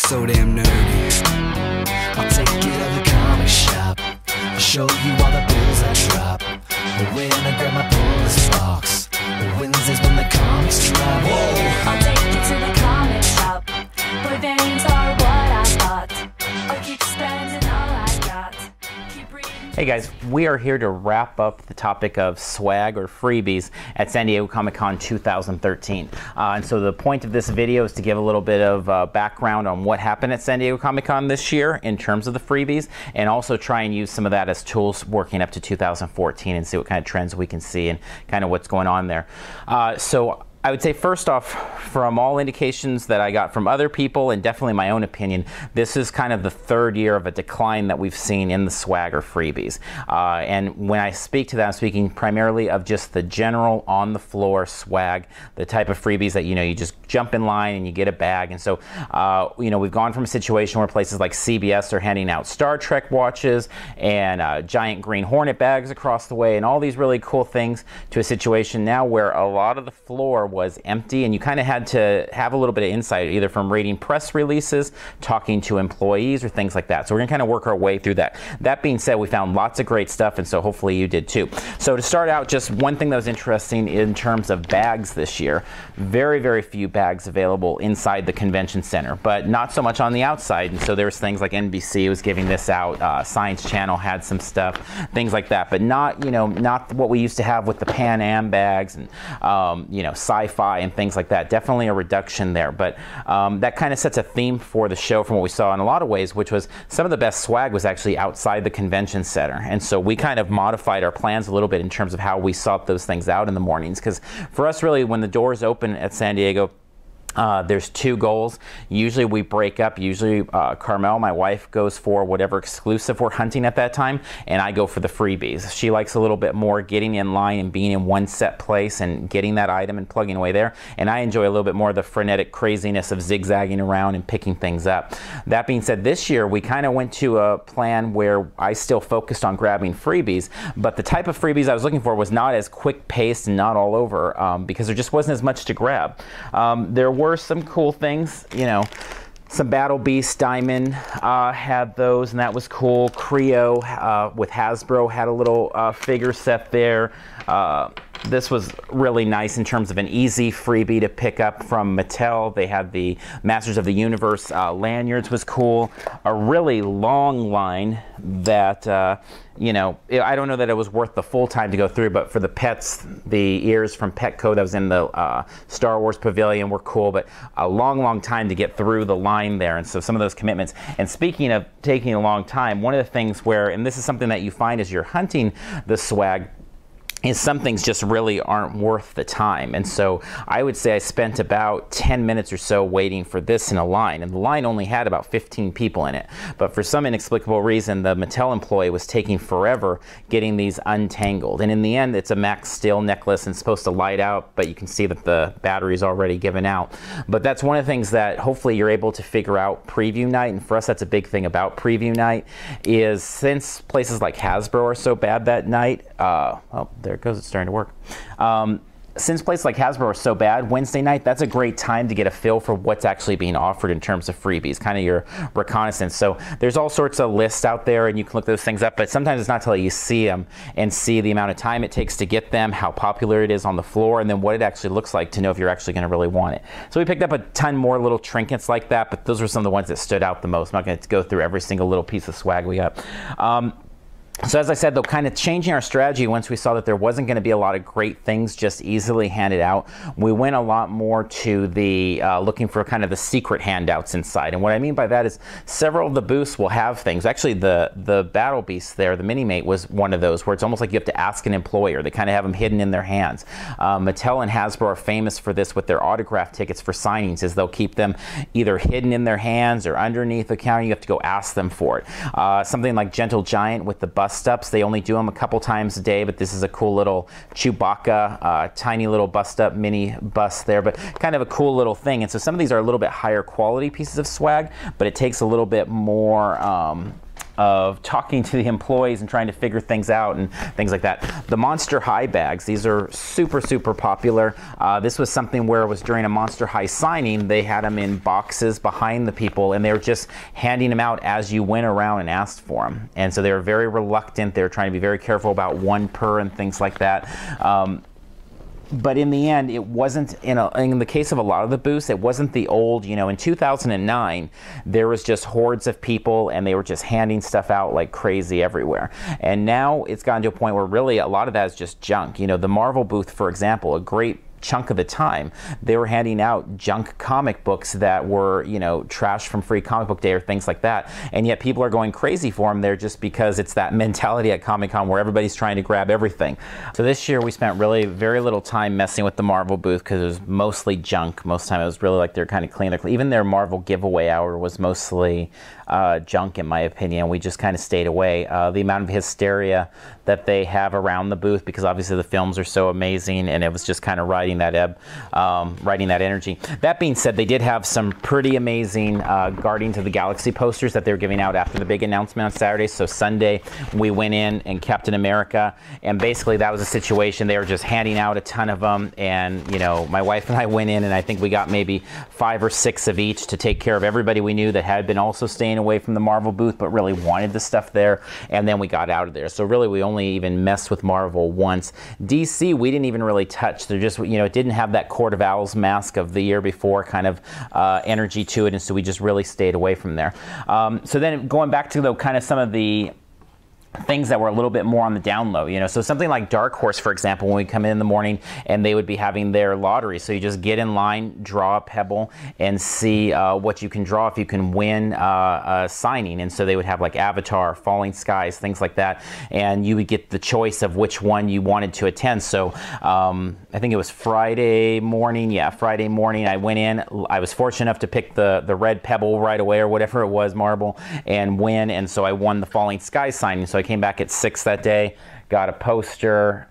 so damn nerdy. I'll take you to the comic shop. I'll show you all the bills I drop. When I grab my pull-list box, Wednesdays when the comics drop. Whoa! I'll take you to the comic shop, where variants are what I bought. I'll keep spending all I got. Keep reading. Hey guys, we are here to wrap up the topic of swag or freebies at San Diego Comic-Con 2013. And so the point of this video is to give a little bit of background on what happened at San Diego Comic-Con this year in terms of the freebies, and also try and use some of that as tools working up to 2014 and see what kind of trends we can see and kind of what's going on there. So I would say first off, from all indications that I got from other people and definitely my own opinion, this is kind of the third year of a decline that we've seen in the swag or freebies. And when I speak to that, I'm speaking primarily of just the general on-the-floor swag, the type of freebies that, you just jump in line and you get a bag. And so, we've gone from a situation where places like CBS are handing out Star Trek watches and giant Green Hornet bags across the way and all these really cool things to a situation now where a lot of the floor was empty, and you kind of had to have a little bit of insight either from reading press releases, talking to employees, or things like that. So we're gonna kind of work our way through that. That being said, we found lots of great stuff, and so hopefully you did too. So to start out, just one thing that was interesting in terms of bags this year, very, very few bags available inside the convention center, but not so much on the outside. And so there's things like NBC was giving this out, Science Channel had some stuff, things like that, but not, not what we used to have with the Pan Am bags and, sci-fi and things like that. Definitely a reduction there, but that kind of sets a theme for the show from what we saw in a lot of ways, which was some of the best swag was actually outside the convention center. And so we kind of modified our plans a little bit in terms of how we sought those things out in the mornings, because for us really, when the doors open at San Diego, there's two goals. Usually we break up. Usually Carmel, my wife, goes for whatever exclusive we're hunting at that time, and I go for the freebies. She likes a little bit more getting in line and being in one set place and getting that item and plugging away there, and I enjoy a little bit more of the frenetic craziness of zigzagging around and picking things up. That being said, this year we kind of went to a plan where I still focused on grabbing freebies, but the type of freebies I was looking for was not as quick paced and not all over, because there just wasn't as much to grab. There were some cool things, some Battle Beast Diamond had those, and that was cool. Creo with Hasbro had a little figure set there. This was really nice in terms of an easy freebie to pick up from Mattel. They had the Masters of the Universe lanyards, was cool. A really long line that, I don't know that it was worth the full time to go through, but for the pets, the ears from Petco that was in the Star Wars Pavilion were cool, but a long, long time to get through the line there. And so some of those commitments. And speaking of taking a long time, one of the things where, and this is something that you find as you're hunting the swag, is some things just really aren't worth the time. And so I would say I spent about 10 minutes or so waiting for this in a line, and the line only had about 15 people in it. But for some inexplicable reason, the Mattel employee was taking forever getting these untangled. And in the end, it's a Max Steel necklace and it's supposed to light out, but you can see that the battery's already given out. But that's one of the things that hopefully you're able to figure out preview night, and for us that's a big thing about preview night, is since places like Hasbro are so bad that night, oh, there it goes, it's starting to work. Since places like Hasbro are so bad, Wednesday night, that's a great time to get a feel for what's actually being offered in terms of freebies, kind of your reconnaissance. So there's all sorts of lists out there, and you can look those things up, but sometimes it's not until you see them and see the amount of time it takes to get them, how popular it is on the floor, and then what it actually looks like to know if you're actually going to really want it. So we picked up a ton more little trinkets like that, but those were some of the ones that stood out the most. I'm not going to go through every single little piece of swag we got. So as I said, though, kind of changing our strategy once we saw that there wasn't going to be a lot of great things just easily handed out, we went a lot more to the looking for kind of the secret handouts inside. And what I mean by that is several of the booths will have things. Actually, the Battle Beast there, the Mini-Mate, was one of those where it's almost like you have to ask an employer. They kind of have them hidden in their hands. Mattel and Hasbro are famous for this with their autograph tickets for signings, is they'll keep them either hidden in their hands or underneath the counter. You have to go ask them for it. Something like Gentle Giant with the bust-ups, they only do them a couple times a day, but this is a cool little Chewbacca, tiny little bust-up mini bust there, but kind of a cool little thing. And so some of these are a little bit higher quality pieces of swag, but it takes a little bit more of talking to the employees and trying to figure things out and things like that. The Monster High bags, these are super, super popular. This was something where it was during a Monster High signing, they had them in boxes behind the people, and they were just handing them out as you went around and asked for them. And so they were very reluctant. They were trying to be very careful about one per and things like that. But in the end, it wasn't, in the case of a lot of the booths, it wasn't the old, in 2009, there was just hordes of people and they were just handing stuff out like crazy everywhere. And now it's gotten to a point where really a lot of that is just junk. The Marvel booth, for example, a great chunk of the time, they were handing out junk comic books that were, trash from Free Comic Book Day or things like that. And yet people are going crazy for them there just because it's that mentality at Comic-Con where everybody's trying to grab everything. So this year we spent really very little time messing with the Marvel booth because it was mostly junk. Most of the time it was really like they're kind of clean. Even their Marvel giveaway hour was mostly junk in my opinion. We just kind of stayed away. The amount of hysteria that they have around the booth, because obviously the films are so amazing, and it was just kind of riding that ebb, riding that energy. That being said, they did have some pretty amazing Guardians of the Galaxy posters that they were giving out after the big announcement on Saturday. So Sunday we went in and Captain America, and basically that was a situation. They were just handing out a ton of them, and my wife and I went in, and I think we got maybe 5 or 6 of each to take care of everybody we knew that had been also staying away from the Marvel booth but really wanted the stuff there, and then we got out of there. So really we only even messed with Marvel once. DC we didn't even really touch. They're just, it didn't have that Court of Owls mask of the year before kind of energy to it, and so we just really stayed away from there. So then going back to kind of some of the things that were a little bit more on the down low, so something like Dark Horse, for example, when we come in the morning and they would be having their lottery. So you just get in line, draw a pebble, and see what you can draw if you can win a signing. And so they would have like Avatar, Falling Skies, things like that, and you would get the choice of which one you wanted to attend. So I think it was Friday morning. Yeah, Friday morning I went in. I was fortunate enough to pick the red pebble right away, or whatever it was, marble, and win. And so I won the Falling Skies signing. So I came back at 6 that day, got a poster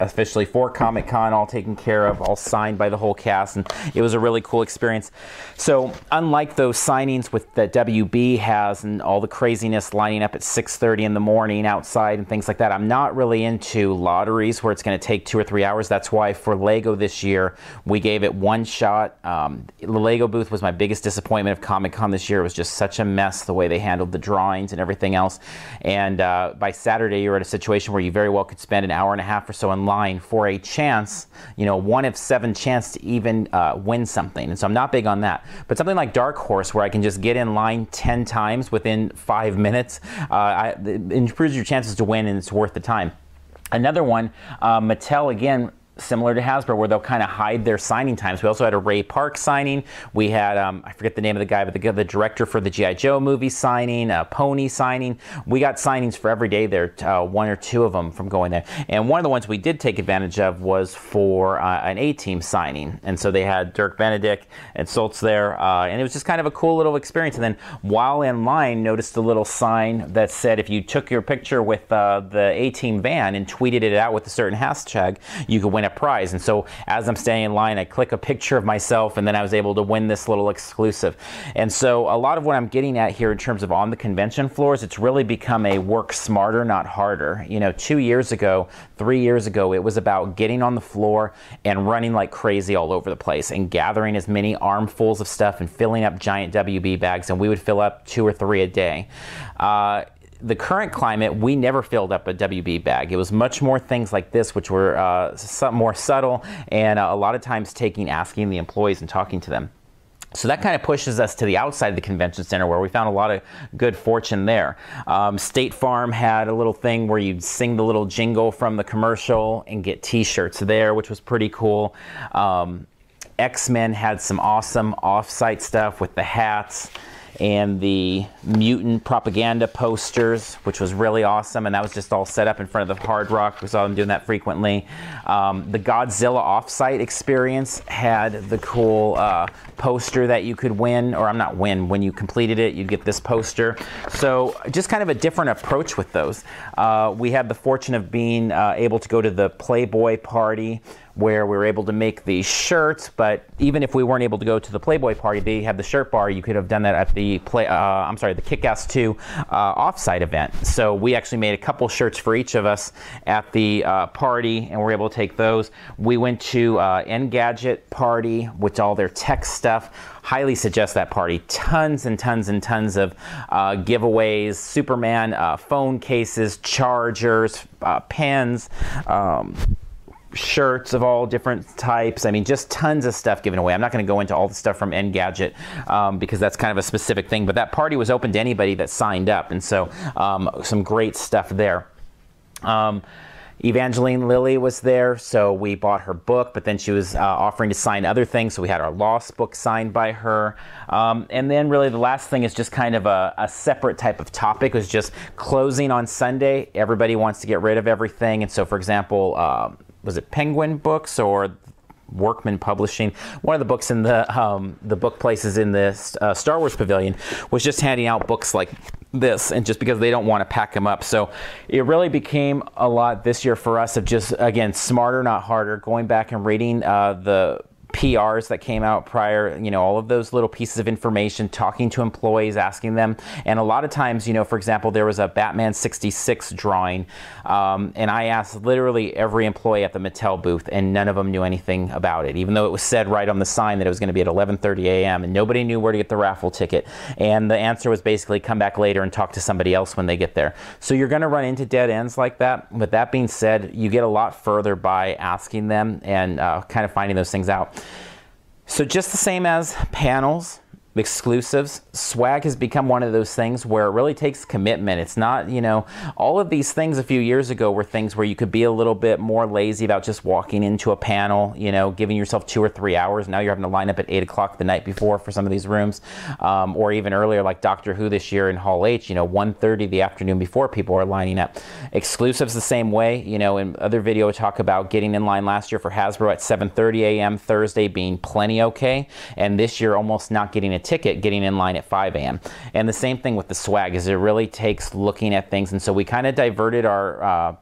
officially for Comic-Con, all taken care of, all signed by the whole cast, and it was a really cool experience. So unlike those signings that WB has and all the craziness lining up at 6:30 in the morning outside and things like that, I'm not really into lotteries where it's going to take 2 or 3 hours. That's why for Lego this year we gave it one shot. The Lego booth was my biggest disappointment of Comic-Con this year. It was just such a mess the way they handled the drawings and everything else. And by Saturday you're at a situation where you very well could spend an hour and a half or so in line for a chance, 1 of 7 chance to even win something. And so I'm not big on that. But something like Dark Horse, where I can just get in line 10 times within 5 minutes, it improves your chances to win, and it's worth the time. Another one, Mattel, again, similar to Hasbro, where they'll kind of hide their signing times. We also had a Ray Park signing. We had, I forget the name of the guy, but the director for the G.I. Joe movie signing, Pony signing. We got signings for every day there, 1 or 2 of them from going there. And one of the ones we did take advantage of was for an A-Team signing. And so they had Dirk Benedict and Schultz there, and it was just kind of a cool little experience. And then while in line, noticed a little sign that said if you took your picture with the A-Team van and tweeted it out with a certain hashtag, you could win a prize. And so as I'm standing in line, I click a picture of myself, and then I was able to win this little exclusive. And so a lot of what I'm getting at here in terms of on the convention floors, it's really become a work smarter, not harder. 2 years ago, 3 years ago, it was about getting on the floor and running like crazy all over the place and gathering as many armfuls of stuff and filling up giant WB bags, and we would fill up 2 or 3 a day. The current climate, we never filled up a WB bag. It was much more things like this, which were more subtle, and a lot of times asking the employees and talking to them. So that kind of pushes us to the outside of the convention center, where we found a lot of good fortune there. State Farm had a little thing where you'd sing the little jingle from the commercial and get t-shirts there, which was pretty cool. X-Men had some awesome off-site stuff with the hats and the mutant propaganda posters, which was really awesome, and that was just all set up in front of the Hard Rock. We saw them doing that frequently. The Godzilla offsite experience had the cool poster that you could win, or not win, when you completed it, you'd get this poster. So just kind of a different approach with those. We had the fortune of being able to go to the Playboy party, where we were able to make these shirts. But even if we weren't able to go to the Playboy party, they have the shirt bar. You could have done that at the the Kick-Ass 2 offsite event. So we actually made a couple shirts for each of us at the party, and we were able to take those. We went to Engadget party with all their tech stuff. Highly suggest that party. Tons and tons and tons of giveaways, Superman phone cases, chargers, pens, shirts of all different types. I mean, just tons of stuff given away. I'm not going to go into all the stuff from Engadget because that's kind of a specific thing, but that party was open to anybody that signed up, and so some great stuff there. Evangeline Lilly was there, so we bought her book, but then she was offering to sign other things, so we had our Lost book signed by her. And then really the last thing is just kind of a separate type of topic. It was just closing on Sunday. Everybody wants to get rid of everything, and so for example, was it Penguin Books or Workman Publishing? One of the books in the book places in the Star Wars Pavilion was just handing out books like this, and just because they don't want to pack them up. So it really became a lot this year for us of just, again, smarter, not harder, going back and reading the PRs that came out prior, you know, all of those little pieces of information, talking to employees, asking them. And a lot of times, you know, for example, there was a Batman 66 drawing, and I asked literally every employee at the Mattel booth, and none of them knew anything about it, even though it was said right on the sign that it was going to be at 11:30 a.m. and nobody knew where to get the raffle ticket. And the answer was basically come back later and talk to somebody else when they get there. So you're going to run into dead ends like that. With that being said, you get a lot further by asking them and kind of finding those things out. So just the same as panels, exclusives, swag has become one of those things where it really takes commitment. It's not, you know, all of these things a few years ago were things where you could be a little bit more lazy about just walking into a panel, you know, giving yourself 2 or 3 hours. Now you're having to line up at 8 o'clock the night before for some of these rooms, or even earlier, like Doctor Who this year in Hall H, you know, 1:30 the afternoon before people are lining up. Exclusives the same way. You know, in other video we talk about getting in line last year for Hasbro at 7:30 a.m. Thursday being plenty okay, and this year almost not getting a ticket, getting in line at 5 a.m. And the same thing with the swag, is it really takes looking at things. And so we kind of diverted our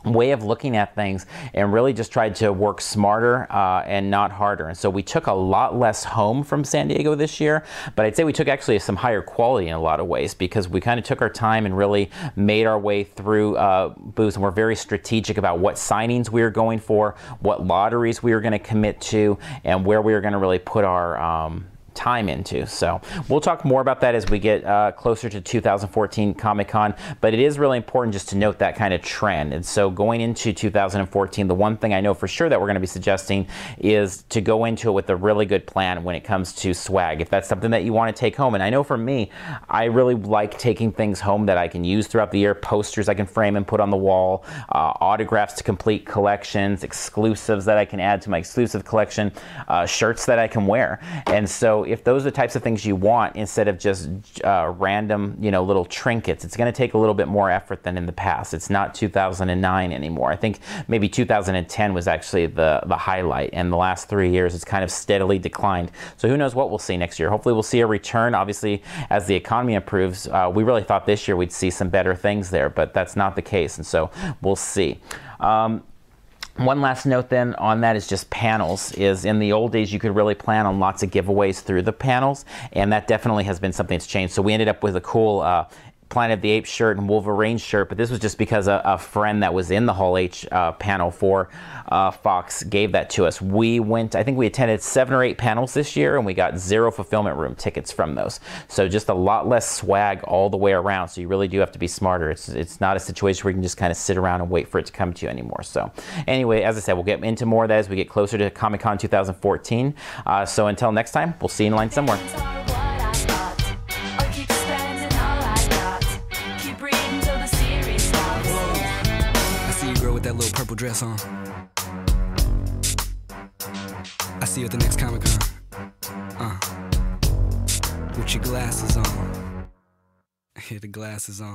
way of looking at things and really just tried to work smarter and not harder. And so we took a lot less home from San Diego this year, but I'd say we took actually some higher quality in a lot of ways, because we kind of took our time and really made our way through booths, and we're very strategic about what signings we were going for, what lotteries we were going to commit to, and where we were going to really put our time into. So we'll talk more about that as we get closer to 2014 Comic-Con, but it is really important just to note that kind of trend. And so going into 2014, the one thing I know for sure that we're going to be suggesting is to go into it with a really good plan when it comes to swag. If that's something that you want to take home, and I know for me, I really like taking things home that I can use throughout the year, posters I can frame and put on the wall, autographs to complete collections, exclusives that I can add to my exclusive collection, shirts that I can wear. And so if those are the types of things you want, instead of just random, you know, little trinkets, it's going to take a little bit more effort than in the past. It's not 2009 anymore. I think maybe 2010 was actually the highlight, and the last 3 years it's kind of steadily declined. So who knows what we'll see next year. Hopefully we'll see a return. Obviously, as the economy improves, we really thought this year we'd see some better things there, but that's not the case, and so we'll see. One last note then on that is just panels. Is in the old days you could really plan on lots of giveaways through the panels, and that definitely has been something that's changed. So we ended up with a cool Planet of the Apes shirt and Wolverine shirt, but this was just because a friend that was in the Hall H panel for Fox gave that to us. We went, I think we attended 7 or 8 panels this year, and we got 0 fulfillment room tickets from those. So just a lot less swag all the way around. So you really do have to be smarter. It's not a situation where you can just kind of sit around and wait for it to come to you anymore. So anyway, as I said, we'll get into more of that as we get closer to Comic-Con 2014. So until next time, we'll see you in line somewhere. That little purple dress on. I see you at the next Comic-Con. With your glasses on. I hear the glasses on.